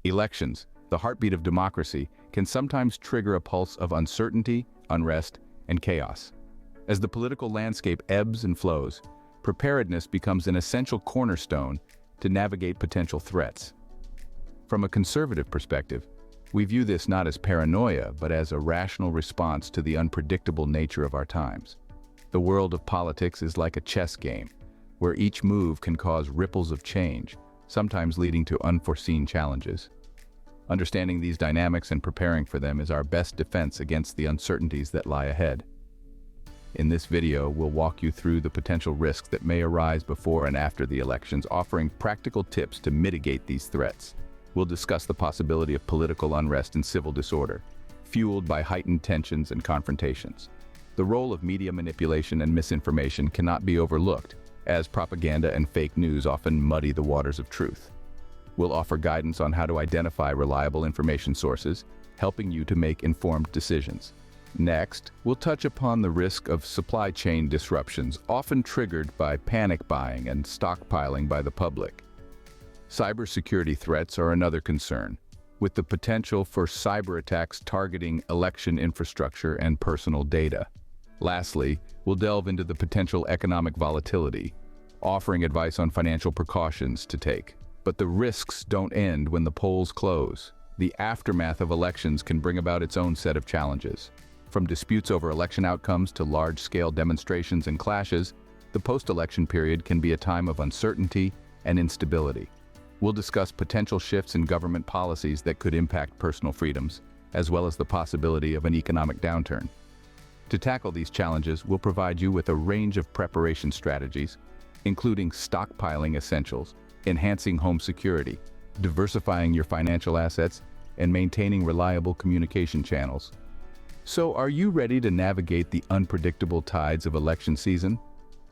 Elections, the heartbeat of democracy, can sometimes trigger a pulse of uncertainty, unrest, and chaos. As the political landscape ebbs and flows, preparedness becomes an essential cornerstone to navigate potential threats. From a conservative perspective, we view this not as paranoia, but as a rational response to the unpredictable nature of our times. The world of politics is like a chess game, where each move can cause ripples of change, sometimes leading to unforeseen challenges. Understanding these dynamics and preparing for them is our best defense against the uncertainties that lie ahead. In this video, we'll walk you through the potential risks that may arise before and after the elections, offering practical tips to mitigate these threats. We'll discuss the possibility of political unrest and civil disorder, fueled by heightened tensions and confrontations. The role of media manipulation and misinformation cannot be overlooked, as propaganda and fake news often muddy the waters of truth. We'll offer guidance on how to identify reliable information sources, helping you to make informed decisions. Next, we'll touch upon the risk of supply chain disruptions, often triggered by panic buying and stockpiling by the public. Cybersecurity threats are another concern, with the potential for cyber attacks targeting election infrastructure and personal data. Lastly, we'll delve into the potential economic volatility, offering advice on financial precautions to take. But the risks don't end when the polls close. The aftermath of elections can bring about its own set of challenges. From disputes over election outcomes to large-scale demonstrations and clashes, the post-election period can be a time of uncertainty and instability. We'll discuss potential shifts in government policies that could impact personal freedoms, as well as the possibility of an economic downturn. To tackle these challenges, we'll provide you with a range of preparation strategies, including stockpiling essentials, enhancing home security, diversifying your financial assets, and maintaining reliable communication channels. So, are you ready to navigate the unpredictable tides of election season?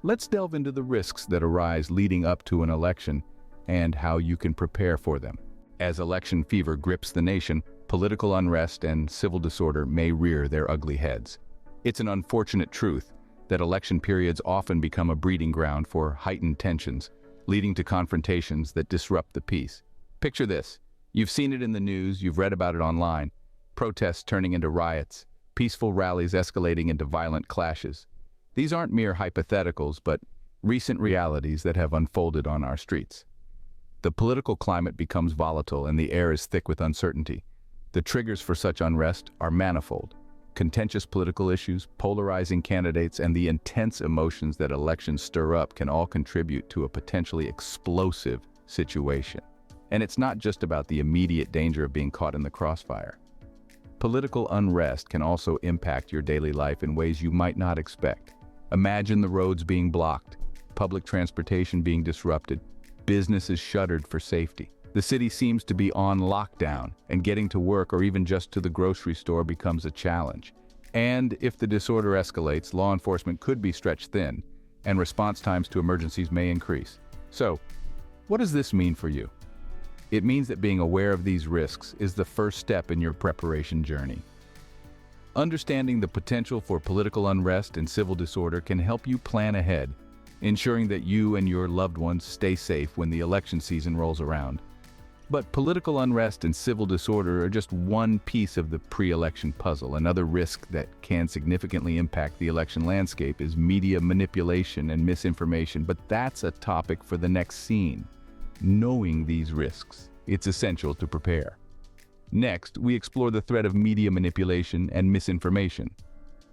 Let's delve into the risks that arise leading up to an election and how you can prepare for them. As election fever grips the nation, political unrest and civil disorder may rear their ugly heads. It's an unfortunate truth that election periods often become a breeding ground for heightened tensions, leading to confrontations that disrupt the peace. Picture this. You've seen it in the news, you've read about it online. Protests turning into riots, peaceful rallies escalating into violent clashes. These aren't mere hypotheticals, but recent realities that have unfolded on our streets. The political climate becomes volatile and the air is thick with uncertainty. The triggers for such unrest are manifold. Contentious political issues, polarizing candidates, and the intense emotions that elections stir up can all contribute to a potentially explosive situation. And it's not just about the immediate danger of being caught in the crossfire. Political unrest can also impact your daily life in ways you might not expect. Imagine the roads being blocked, public transportation being disrupted, businesses shuttered for safety. The city seems to be on lockdown, and getting to work or even just to the grocery store becomes a challenge. And if the disorder escalates, law enforcement could be stretched thin, and response times to emergencies may increase. So, what does this mean for you? It means that being aware of these risks is the first step in your preparation journey. Understanding the potential for political unrest and civil disorder can help you plan ahead, ensuring that you and your loved ones stay safe when the election season rolls around. But political unrest and civil disorder are just one piece of the pre-election puzzle. Another risk that can significantly impact the election landscape is media manipulation and misinformation, but that's a topic for the next scene. Knowing these risks, it's essential to prepare. Next, we explore the threat of media manipulation and misinformation.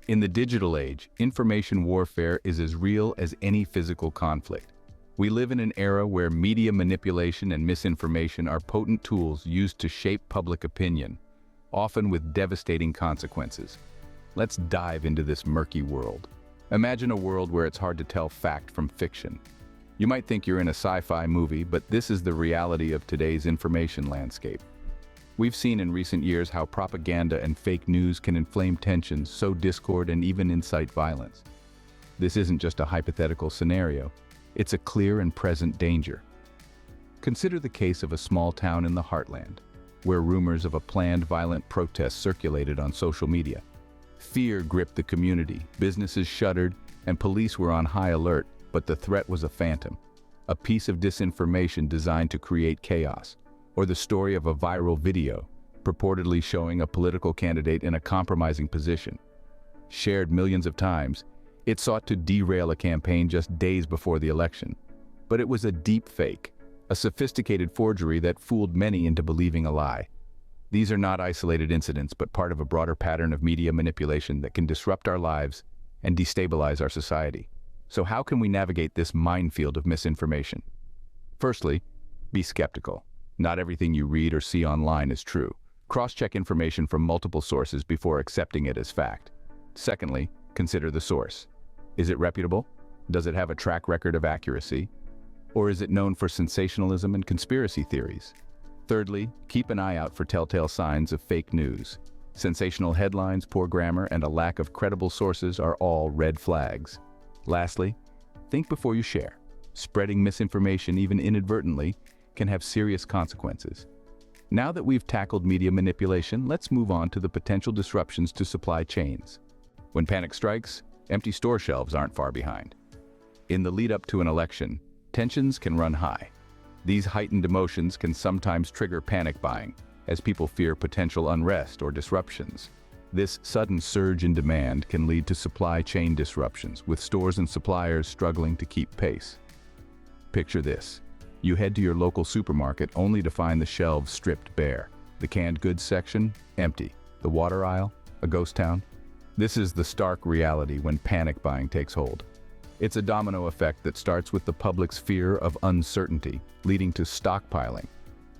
In the digital age, information warfare is as real as any physical conflict. We live in an era where media manipulation and misinformation are potent tools used to shape public opinion, often with devastating consequences. Let's dive into this murky world. Imagine a world where it's hard to tell fact from fiction. You might think you're in a sci-fi movie, but this is the reality of today's information landscape. We've seen in recent years how propaganda and fake news can inflame tensions, sow discord, and even incite violence. This isn't just a hypothetical scenario. It's a clear and present danger. Consider the case of a small town in the heartland, where rumors of a planned violent protest circulated on social media. Fear gripped the community, businesses shuttered, and police were on high alert, but the threat was a phantom, a piece of disinformation designed to create chaos. Or the story of a viral video, purportedly showing a political candidate in a compromising position. Shared millions of times, it sought to derail a campaign just days before the election. But it was a deep fake, a sophisticated forgery that fooled many into believing a lie. These are not isolated incidents, but part of a broader pattern of media manipulation that can disrupt our lives and destabilize our society. So how can we navigate this minefield of misinformation? Firstly, be skeptical. Not everything you read or see online is true. Cross-check information from multiple sources before accepting it as fact. Secondly, consider the source. Is it reputable? Does it have a track record of accuracy? Or is it known for sensationalism and conspiracy theories? Thirdly, keep an eye out for telltale signs of fake news. Sensational headlines, poor grammar, and a lack of credible sources are all red flags. Lastly, think before you share. Spreading misinformation, even inadvertently, can have serious consequences. Now that we've tackled media manipulation, let's move on to the potential disruptions to supply chains. When panic strikes, empty store shelves aren't far behind. In the lead-up to an election, tensions can run high. These heightened emotions can sometimes trigger panic buying, as people fear potential unrest or disruptions. This sudden surge in demand can lead to supply chain disruptions, with stores and suppliers struggling to keep pace. Picture this. You head to your local supermarket only to find the shelves stripped bare. The canned goods section, empty. The water aisle, a ghost town. This is the stark reality when panic buying takes hold. It's a domino effect that starts with the public's fear of uncertainty, leading to stockpiling,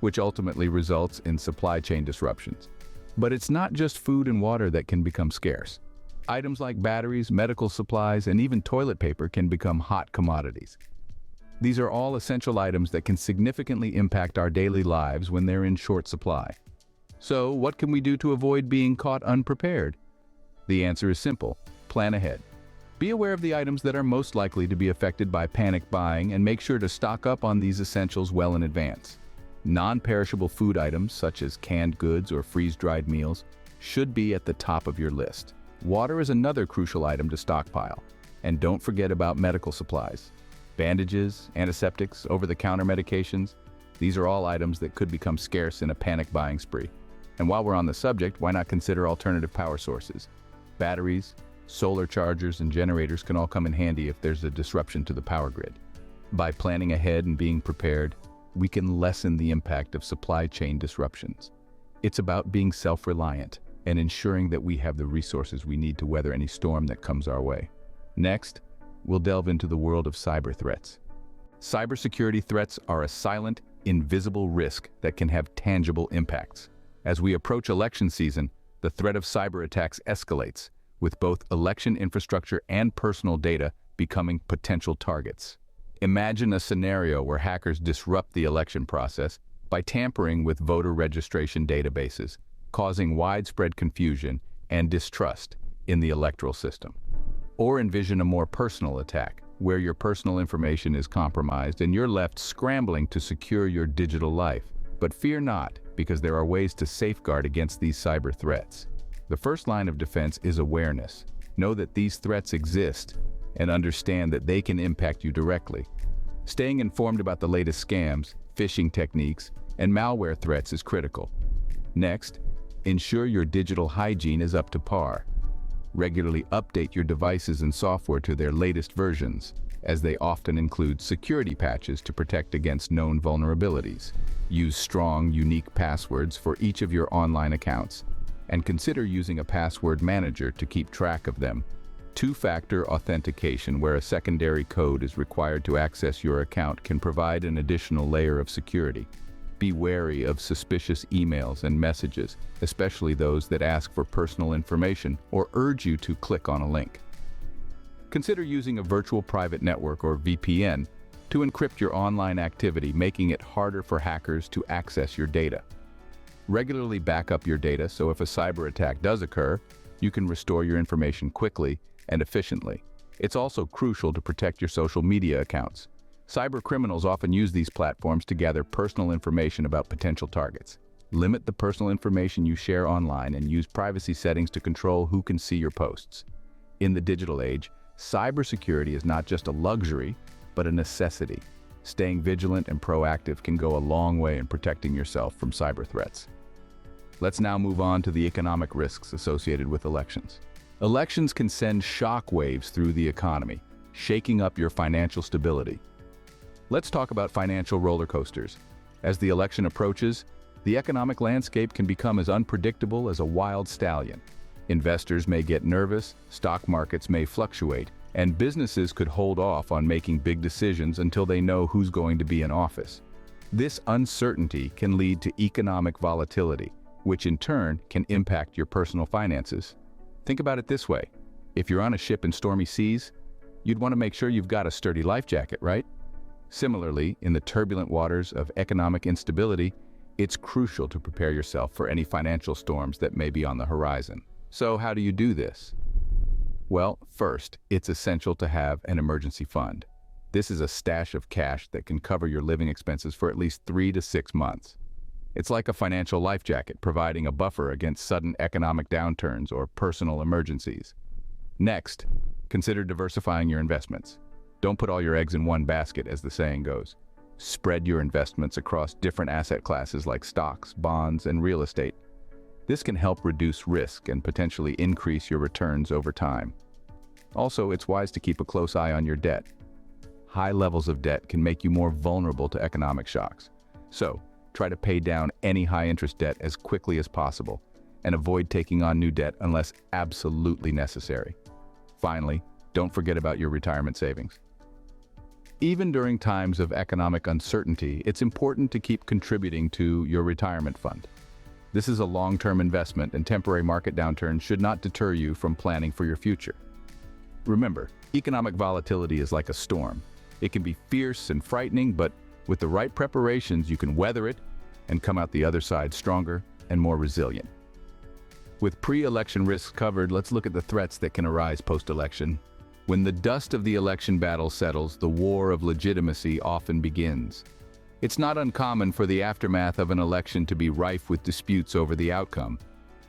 which ultimately results in supply chain disruptions. But it's not just food and water that can become scarce. Items like batteries, medical supplies, and even toilet paper can become hot commodities. These are all essential items that can significantly impact our daily lives when they're in short supply. So, what can we do to avoid being caught unprepared? The answer is simple: plan ahead. Be aware of the items that are most likely to be affected by panic buying and make sure to stock up on these essentials well in advance. Non-perishable food items, such as canned goods or freeze-dried meals, should be at the top of your list. Water is another crucial item to stockpile. And don't forget about medical supplies. Bandages, antiseptics, over-the-counter medications, these are all items that could become scarce in a panic buying spree. And while we're on the subject, why not consider alternative power sources? Batteries, solar chargers, and generators can all come in handy if there's a disruption to the power grid. By planning ahead and being prepared, we can lessen the impact of supply chain disruptions. It's about being self-reliant and ensuring that we have the resources we need to weather any storm that comes our way. Next, we'll delve into the world of cyber threats. Cybersecurity threats are a silent, invisible risk that can have tangible impacts. As we approach election season, the threat of cyber attacks escalates, with both election infrastructure and personal data becoming potential targets. Imagine a scenario where hackers disrupt the election process by tampering with voter registration databases, causing widespread confusion and distrust in the electoral system. Or envision a more personal attack, where your personal information is compromised and you're left scrambling to secure your digital life. But fear not, because there are ways to safeguard against these cyber threats. The first line of defense is awareness. Know that these threats exist and understand that they can impact you directly. Staying informed about the latest scams, phishing techniques, and malware threats is critical. Next, ensure your digital hygiene is up to par. Regularly update your devices and software to their latest versions, as they often include security patches to protect against known vulnerabilities. Use strong, unique passwords for each of your online accounts, and consider using a password manager to keep track of them. Two-factor authentication, where a secondary code is required to access your account, can provide an additional layer of security. Be wary of suspicious emails and messages, especially those that ask for personal information or urge you to click on a link. Consider using a virtual private network or VPN to encrypt your online activity, making it harder for hackers to access your data. Regularly back up your data so if a cyber attack does occur, you can restore your information quickly and efficiently. It's also crucial to protect your social media accounts. Cyber criminals often use these platforms to gather personal information about potential targets. Limit the personal information you share online and use privacy settings to control who can see your posts. In the digital age, cybersecurity is not just a luxury, but a necessity. Staying vigilant and proactive can go a long way in protecting yourself from cyber threats. Let's now move on to the economic risks associated with elections. Elections can send shock waves through the economy, shaking up your financial stability. Let's talk about financial roller coasters. As the election approaches, the economic landscape can become as unpredictable as a wild stallion. Investors may get nervous, stock markets may fluctuate, and businesses could hold off on making big decisions until they know who's going to be in office. This uncertainty can lead to economic volatility, which in turn can impact your personal finances. Think about it this way. If you're on a ship in stormy seas, you'd want to make sure you've got a sturdy life jacket, right? Similarly, in the turbulent waters of economic instability, it's crucial to prepare yourself for any financial storms that may be on the horizon. So how do you do this? Well, first, it's essential to have an emergency fund. This is a stash of cash that can cover your living expenses for at least 3 to 6 months. It's like a financial life jacket, providing a buffer against sudden economic downturns or personal emergencies. Next, consider diversifying your investments. Don't put all your eggs in one basket, as the saying goes. Spread your investments across different asset classes like stocks, bonds, and real estate. This can help reduce risk and potentially increase your returns over time. Also, it's wise to keep a close eye on your debt. High levels of debt can make you more vulnerable to economic shocks. So, try to pay down any high-interest debt as quickly as possible and avoid taking on new debt unless absolutely necessary. Finally, don't forget about your retirement savings. Even during times of economic uncertainty, it's important to keep contributing to your retirement fund. This is a long-term investment, and temporary market downturns should not deter you from planning for your future. Remember, economic volatility is like a storm. It can be fierce and frightening, but with the right preparations, you can weather it and come out the other side stronger and more resilient. With pre-election risks covered, let's look at the threats that can arise post-election. When the dust of the election battle settles, the war of legitimacy often begins. It's not uncommon for the aftermath of an election to be rife with disputes over the outcome.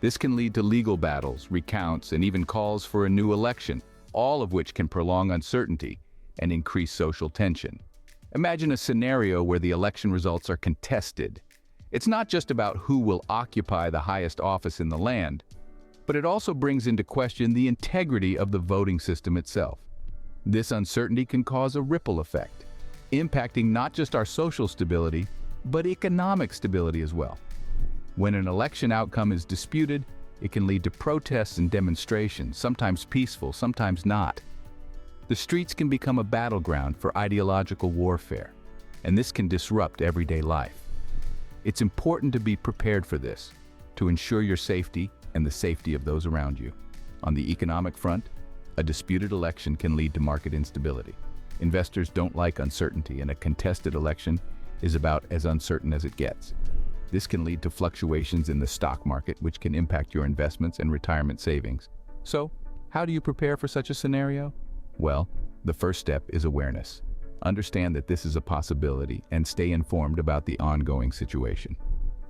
This can lead to legal battles, recounts, and even calls for a new election, all of which can prolong uncertainty and increase social tension. Imagine a scenario where the election results are contested. It's not just about who will occupy the highest office in the land, but it also brings into question the integrity of the voting system itself. This uncertainty can cause a ripple effect, impacting not just our social stability, but economic stability as well. When an election outcome is disputed, it can lead to protests and demonstrations, sometimes peaceful, sometimes not. The streets can become a battleground for ideological warfare, and this can disrupt everyday life. It's important to be prepared for this, to ensure your safety and the safety of those around you. On the economic front, a disputed election can lead to market instability. Investors don't like uncertainty, and a contested election is about as uncertain as it gets. This can lead to fluctuations in the stock market, which can impact your investments and retirement savings. So, how do you prepare for such a scenario? Well, the first step is awareness. Understand that this is a possibility and stay informed about the ongoing situation.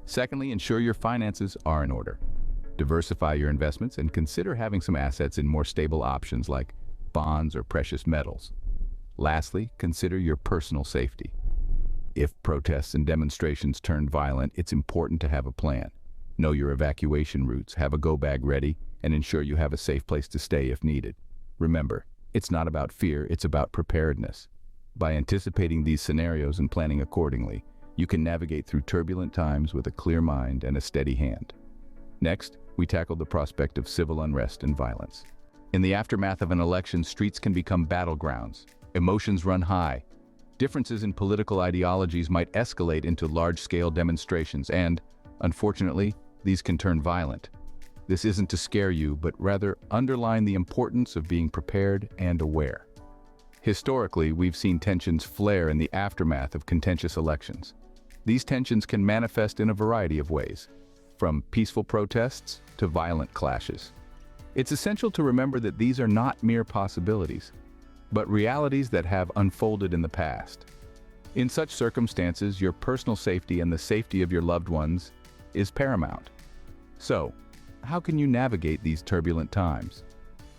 Secondly, ensure your finances are in order. Diversify your investments and consider having some assets in more stable options like bonds or precious metals. Lastly, consider your personal safety. If protests and demonstrations turn violent, it's important to have a plan. Know your evacuation routes, have a go bag ready, and ensure you have a safe place to stay if needed. Remember, it's not about fear, it's about preparedness. By anticipating these scenarios and planning accordingly, you can navigate through turbulent times with a clear mind and a steady hand. Next, we tackle the prospect of civil unrest and violence. In the aftermath of an election, streets can become battlegrounds. Emotions run high. Differences in political ideologies might escalate into large-scale demonstrations and, unfortunately, these can turn violent. This isn't to scare you, but rather underline the importance of being prepared and aware. Historically, we've seen tensions flare in the aftermath of contentious elections. These tensions can manifest in a variety of ways, from peaceful protests to violent clashes. It's essential to remember that these are not mere possibilities, but realities that have unfolded in the past. In such circumstances, your personal safety and the safety of your loved ones is paramount. So, how can you navigate these turbulent times?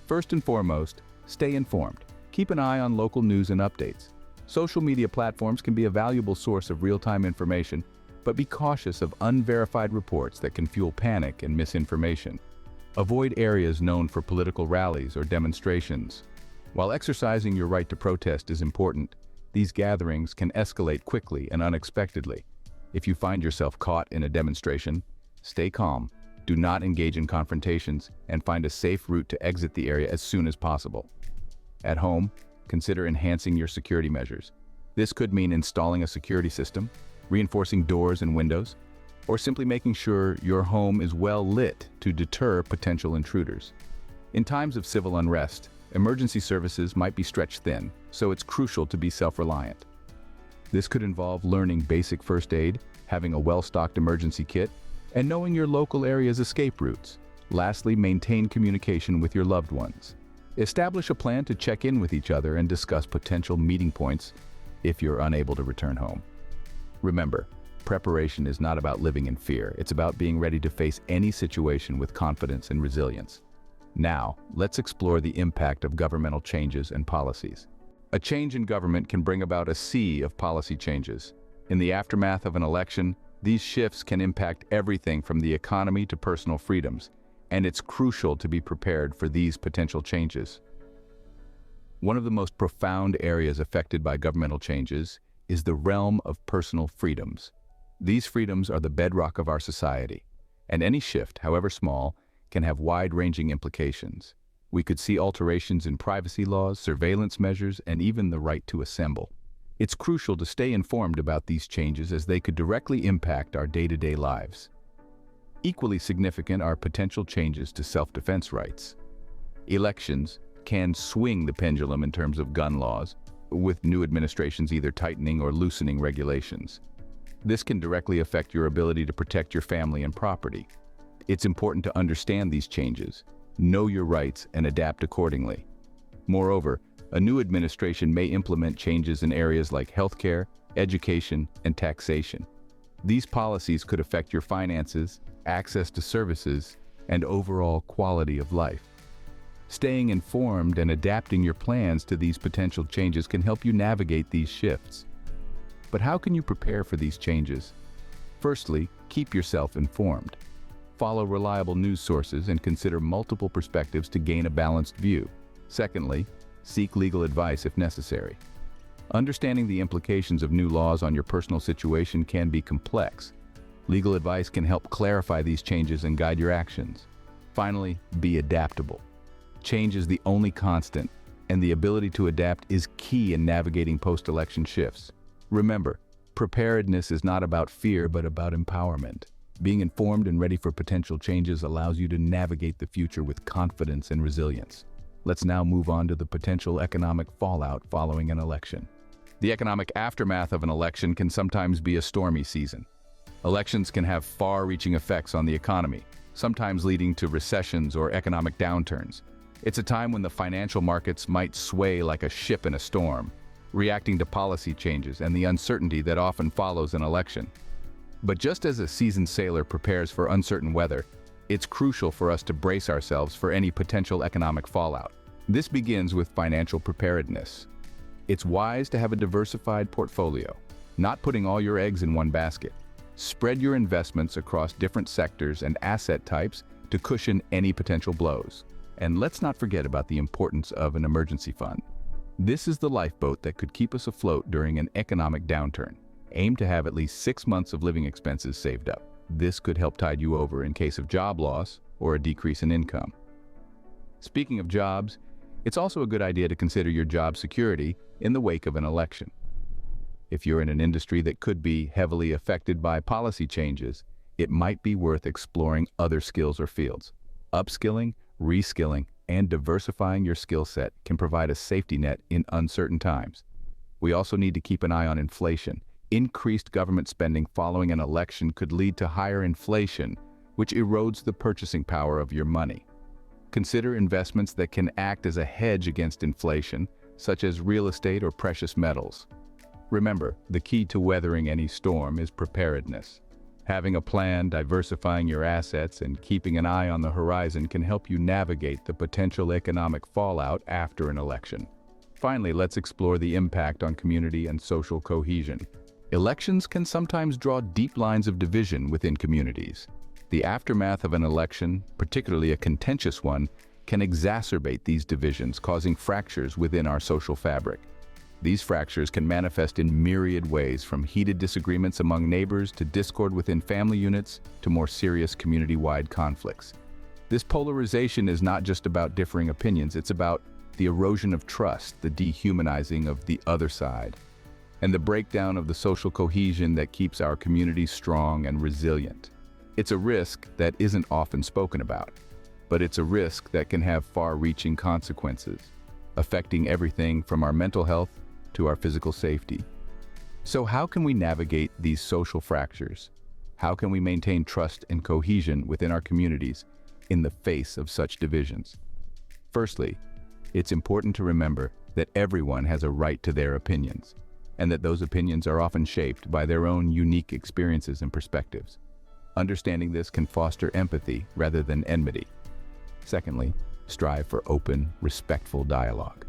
First and foremost, stay informed. Keep an eye on local news and updates. Social media platforms can be a valuable source of real-time information, but be cautious of unverified reports that can fuel panic and misinformation. Avoid areas known for political rallies or demonstrations. While exercising your right to protest is important, these gatherings can escalate quickly and unexpectedly. If you find yourself caught in a demonstration, stay calm, do not engage in confrontations, and find a safe route to exit the area as soon as possible. At home, consider enhancing your security measures. This could mean installing a security system, reinforcing doors and windows, or simply making sure your home is well lit to deter potential intruders. In times of civil unrest, emergency services might be stretched thin, so it's crucial to be self-reliant. This could involve learning basic first aid, having a well-stocked emergency kit, and knowing your local area's escape routes. Lastly, maintain communication with your loved ones. Establish a plan to check in with each other and discuss potential meeting points if you're unable to return home. Remember, preparation is not about living in fear. It's about being ready to face any situation with confidence and resilience. Now, let's explore the impact of governmental changes and policies. A change in government can bring about a sea of policy changes. In the aftermath of an election, these shifts can impact everything from the economy to personal freedoms, and it's crucial to be prepared for these potential changes. One of the most profound areas affected by governmental changes is the realm of personal freedoms. These freedoms are the bedrock of our society, and any shift, however small, can have wide-ranging implications. We could see alterations in privacy laws, surveillance measures, and even the right to assemble. It's crucial to stay informed about these changes as they could directly impact our day-to-day lives. Equally significant are potential changes to self-defense rights. Elections can swing the pendulum in terms of gun laws, with new administrations either tightening or loosening regulations. This can directly affect your ability to protect your family and property. It's important to understand these changes, know your rights, and adapt accordingly. Moreover, a new administration may implement changes in areas like healthcare, education, and taxation. These policies could affect your finances, access to services, and overall quality of life. Staying informed and adapting your plans to these potential changes can help you navigate these shifts. But how can you prepare for these changes? Firstly, keep yourself informed. Follow reliable news sources and consider multiple perspectives to gain a balanced view. Secondly, seek legal advice if necessary. Understanding the implications of new laws on your personal situation can be complex. Legal advice can help clarify these changes and guide your actions. Finally, be adaptable. Change is the only constant, and the ability to adapt is key in navigating post-election shifts. Remember, preparedness is not about fear, but about empowerment. Being informed and ready for potential changes allows you to navigate the future with confidence and resilience. Let's now move on to the potential economic fallout following an election. The economic aftermath of an election can sometimes be a stormy season. Elections can have far-reaching effects on the economy, sometimes leading to recessions or economic downturns. It's a time when the financial markets might sway like a ship in a storm, reacting to policy changes and the uncertainty that often follows an election. But just as a seasoned sailor prepares for uncertain weather, it's crucial for us to brace ourselves for any potential economic fallout. This begins with financial preparedness. It's wise to have a diversified portfolio, not putting all your eggs in one basket. Spread your investments across different sectors and asset types to cushion any potential blows. And let's not forget about the importance of an emergency fund. This is the lifeboat that could keep us afloat during an economic downturn. Aim to have at least 6 months of living expenses saved up. This could help tide you over in case of job loss or a decrease in income. Speaking of jobs, it's also a good idea to consider your job security in the wake of an election. If you're in an industry that could be heavily affected by policy changes, it might be worth exploring other skills or fields. Upskilling, reskilling, and diversifying your skill set can provide a safety net in uncertain times. We also need to keep an eye on inflation. Increased government spending following an election could lead to higher inflation, which erodes the purchasing power of your money. Consider investments that can act as a hedge against inflation, such as real estate or precious metals. Remember, the key to weathering any storm is preparedness. Having a plan, diversifying your assets, and keeping an eye on the horizon can help you navigate the potential economic fallout after an election. Finally, let's explore the impact on community and social cohesion. Elections can sometimes draw deep lines of division within communities. The aftermath of an election, particularly a contentious one, can exacerbate these divisions, causing fractures within our social fabric. These fractures can manifest in myriad ways, from heated disagreements among neighbors to discord within family units to more serious community-wide conflicts. This polarization is not just about differing opinions, it's about the erosion of trust, the dehumanizing of the other side, and the breakdown of the social cohesion that keeps our communities strong and resilient. It's a risk that isn't often spoken about, but it's a risk that can have far-reaching consequences, affecting everything from our mental health to our physical safety. So how can we navigate these social fractures? How can we maintain trust and cohesion within our communities in the face of such divisions? Firstly, it's important to remember that everyone has a right to their opinions, and that those opinions are often shaped by their own unique experiences and perspectives. Understanding this can foster empathy rather than enmity. Secondly, strive for open, respectful dialogue.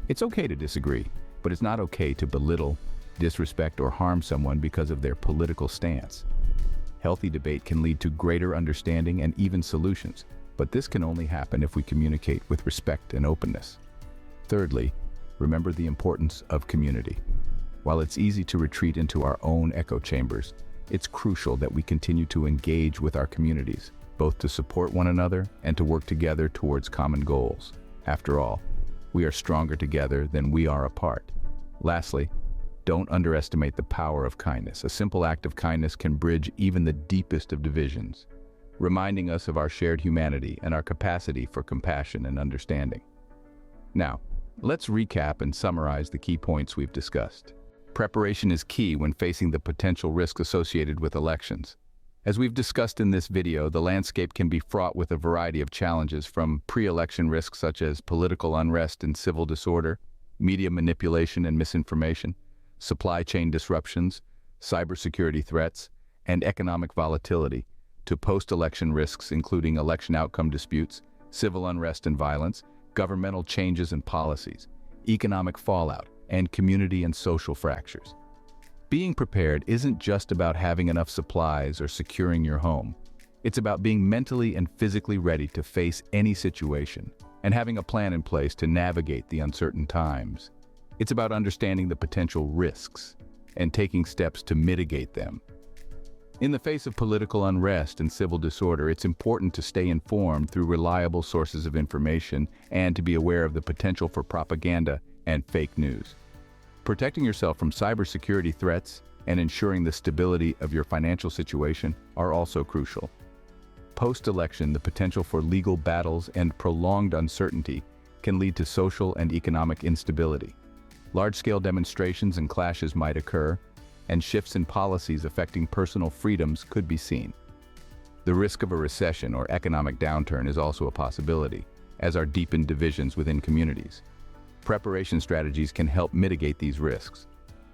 It's okay to disagree, but it's not okay to belittle, disrespect, or harm someone because of their political stance. Healthy debate can lead to greater understanding and even solutions, but this can only happen if we communicate with respect and openness. Thirdly, remember the importance of community. While it's easy to retreat into our own echo chambers, it's crucial that we continue to engage with our communities, both to support one another and to work together towards common goals. After all, we are stronger together than we are apart. Lastly, don't underestimate the power of kindness. A simple act of kindness can bridge even the deepest of divisions, reminding us of our shared humanity and our capacity for compassion and understanding. Now, let's recap and summarize the key points we've discussed. Preparation is key when facing the potential risks associated with elections. As we've discussed in this video, the landscape can be fraught with a variety of challenges, from pre-election risks such as political unrest and civil disorder, media manipulation and misinformation, supply chain disruptions, cybersecurity threats, and economic volatility, to post-election risks including election outcome disputes, civil unrest and violence, governmental changes and policies, economic fallout, and community and social fractures. Being prepared isn't just about having enough supplies or securing your home. It's about being mentally and physically ready to face any situation and having a plan in place to navigate the uncertain times. It's about understanding the potential risks and taking steps to mitigate them. In the face of political unrest and civil disorder, it's important to stay informed through reliable sources of information and to be aware of the potential for propaganda and fake news. Protecting yourself from cybersecurity threats and ensuring the stability of your financial situation are also crucial. Post-election, the potential for legal battles and prolonged uncertainty can lead to social and economic instability. Large-scale demonstrations and clashes might occur, and shifts in policies affecting personal freedoms could be seen. The risk of a recession or economic downturn is also a possibility, as are deepened divisions within communities. Preparation strategies can help mitigate these risks.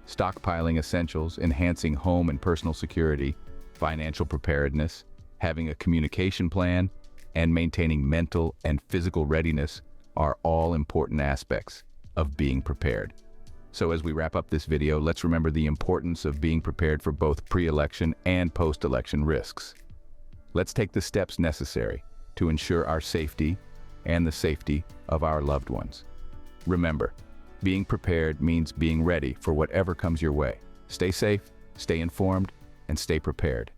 Stockpiling essentials, enhancing home and personal security, financial preparedness, having a communication plan, and maintaining mental and physical readiness are all important aspects of being prepared. So as we wrap up this video, let's remember the importance of being prepared for both pre-election and post-election risks. Let's take the steps necessary to ensure our safety and the safety of our loved ones. Remember, being prepared means being ready for whatever comes your way. Stay safe, stay informed, and stay prepared.